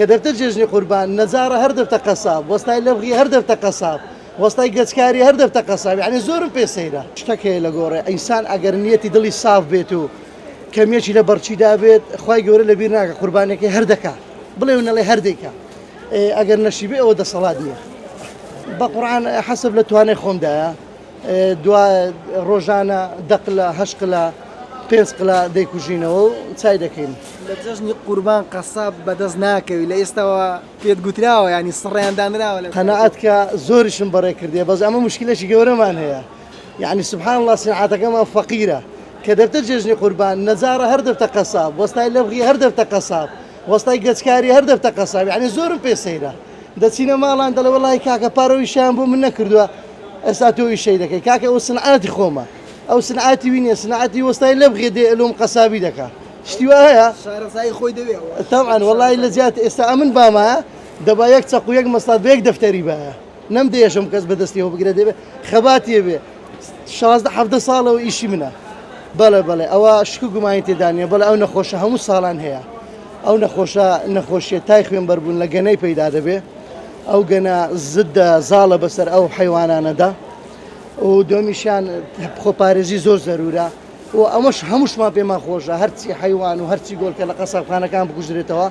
كدفتر جژنی قوربان نەجارە هەر دەفتە قەساب وەستای لەبغی هەر دەفتە قەساب وەستای گەچکاری هەر دەفتە قەساب یعنی زۆرم پێ سەیرە شتێک هەیە لە گۆڕێ ئینسان ئەگەر نیەتی دڵی ساف بێت و کەمیەکی لە بەرچیدا بێت خوای گەورە لەبیر ناکە قوربانێکی هەر دەکا بڵێ و نەڵێ هەر دەیکا ئەگەر نەشیبێ ئەوە دەسەڵات نییە بە قورعان حەسب لە توانای خۆمدایە دوای ڕۆژانە 10 قلە 8 قلە 5 قلە دەیکوژینەوە و چای دەکەین. لە جژنی قوربان قەساب بەدەست ناکەوی لە ئێستاوە پێت گوتراوە ینی سڕیان دانراوە لە قەنەعەت کە زۆریشم بەڕێ کردێ بەس ئەمە مشکلێکی گەورەمان هەیە یعنی سبحان الله سنعاتەکەمان فەقیرە کە دەفتەر جژنی قوربان نەجارە هەر دەفتە قەساب وەستای لەبغی هەر دەفتە قەساب وەستای گەچکاری هەر دەفتە قەساب یعنی زۆرم پێ سەیرە دەچینە ماڵان دەڵێ وەڵای کاکە پارەویشیان بۆ من نەکردووە ئێستا تۆ ئیشەی دەکەی کاکە ئەو سنعاتی خۆمە ئەو سنعاتی وینێ سنعاتی وەستای لەبغی دێ ئەلوم قەسابی دەکا شتی وا هەیە شارەزای خۆی دەوێت طبعا والله لە زیات ئێستا ئەمن بامە دەبا یەک چەق و یەک مەستات بە یەک دەفتەری بایە نەم دێشم کەس بەدەستیەوە بگرێت دەبێ خەباتیە بێ 16-17 ساڵەوە ئیشی منە بەڵێ بەڵێ ئەوە شک و گومانی تێدا نیە بەڵێ ئەو نەخۆشە هەموو ساڵان هەیە ئەو نەخۆشیە تای خوێنبەر بوون لە گەنەی پەیدا دەبێ ئەو گەنە زدە زاڵە بەسەر ئەو حیوانانەدا و دۆمیشیان خۆپارێزی زۆر زەرورە و ئەمەش هەمووشمان پێمان خۆشە هەرچی حیوان و هەرچی گۆڵکە لە قەسەبخانەکان بکوژرێتەوە